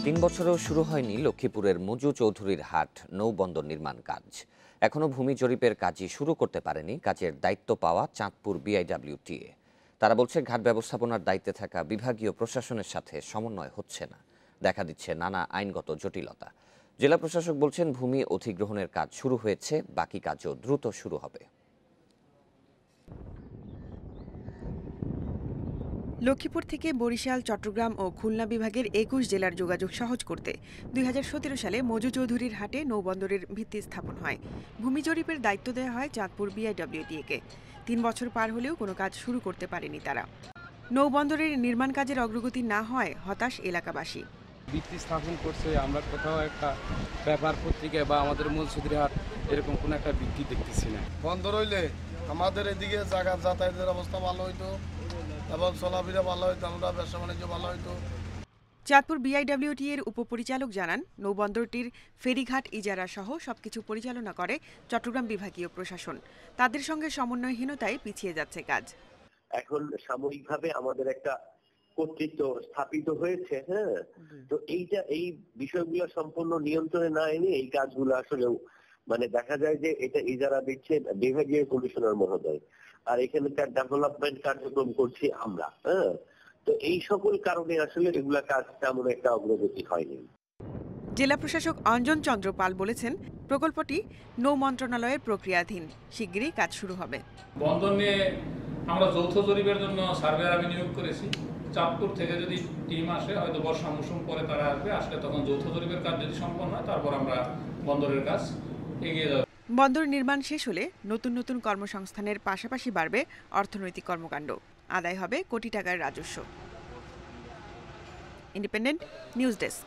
৩ বছরেও শুরু হয়নি লক্ষ্মীপুরের মজু চৌধুরীর হাট নৌবন্দর নির্মাণ কাজ। এখনো ভূমি জরিপের কাজই শুরু করতে পারেনি কাজের দায়িত্ব পাওয়া চাঁদপুর বিআইডব্লিউটিএ। তারা বলছে ঘাট ব্যবস্থাপনার দায়িত্বে থাকা বিভাগীয় প্রশাসনের সাথে সমন্বয় হচ্ছে না, দেখা দিচ্ছে নানা আইনগত জটিলতা। জেলা প্রশাসক বলছেন ভূমি অধিগ্রহণের কাজ শুরু হয়েছে, বাকি কাজও দ্রুত শুরু হবে। লক্ষ্মীপুর থেকে বরিশাল, চট্টগ্রাম ও খুলনা বিভাগের ২১ জেলার যোগাযোগ সহজ করতে ২০১৭ সালে মজু চৌধুরীর হাটে নৌবন্দরের ভিত্তি স্থাপন হয়। ভূমি জরিপের দায়িত্ব দেওয়া হয় চাঁদপুর বিআইডব্লিউটিএকে। ৩ বছর পার হলেও কোনো কাজ শুরু করতে পারেনি তারা। নৌবন্দরের নির্মাণ কাজের অগ্রগতি না হয় হতাশ এলাকাবাসী। ভিত্তি স্থাপন করছে, আমরা কোথাও একটা পেপার পত্রিকায় বা আমাদের মূলসুদ্রি হাট এরকম কোনো একটা ভিত্তি দেখতেছি না। বন্দর হইলে আমাদের এদিকে জায়গা যাতায়াতের অবস্থা ভালো হইতো এবং চলাফেরা ভালো হইতো, আমরা ব্যবসা বাণিজ্য ভালো হইতো। চাঁদপুর বিআইডব্লিউটি এর উপপরিচালক জানান, নৌবন্দরটির ফেরিঘাট ইজারা সহ সবকিছু পরিচালনা করে চট্টগ্রাম বিভাগীয় প্রশাসন। তাদের সঙ্গে সমন্বয়হীনতায় পিছিয়ে যাচ্ছে কাজ। এখন সাময়িকভাবে আমাদের একটা কর্তৃত্ব স্থাপিত হয়েছে, হ্যাঁ, তো এই বিষয়গুলো সম্পূর্ণ নিয়ন্ত্রণে না এনে এই কাজগুলো আসলে দেখা যায় যে এটা ইজারা দিচ্ছে বিভাগীয় কমিশনার মহোদয়, আর এখানকার ডেভেলপমেন্ট কার্যক্রম করছি আমরা, হ্যাঁ। তো এই সকল কারণে আসলে এগুলা কাজ তেমন একটা অগ্রগতি হয়নি। জেলা প্রশাসক অঞ্জন চন্দ্র পাল বলেছেন, প্রকল্পটি নৌ মন্ত্রণালয়ের প্রক্রিয়াধীন, শিগগিরই কাজ শুরু হবে। বন্দর নিয়ে আমরা যৌথ জরিপের জন্য সার্ভেয়ার আমি নিয়োগ করেছি। চাঁদপুর থেকে যদি টিম আসে, হয়তো বর্ষা মৌসুম পরে তারা আসলে তখন যৌথ জরিপের কাজ যদি সম্পন্ন হয়, তারপর আমরা বন্দরের কাজ এগিয়ে যাব। বন্দর নির্মাণ শেষ হলে নতুন নতুন কর্মসংস্থানের পাশাপাশি বাড়বে অর্থনৈতিক কর্মকাণ্ড, আদায় হবে কোটি টাকার রাজস্ব। Independent news desk.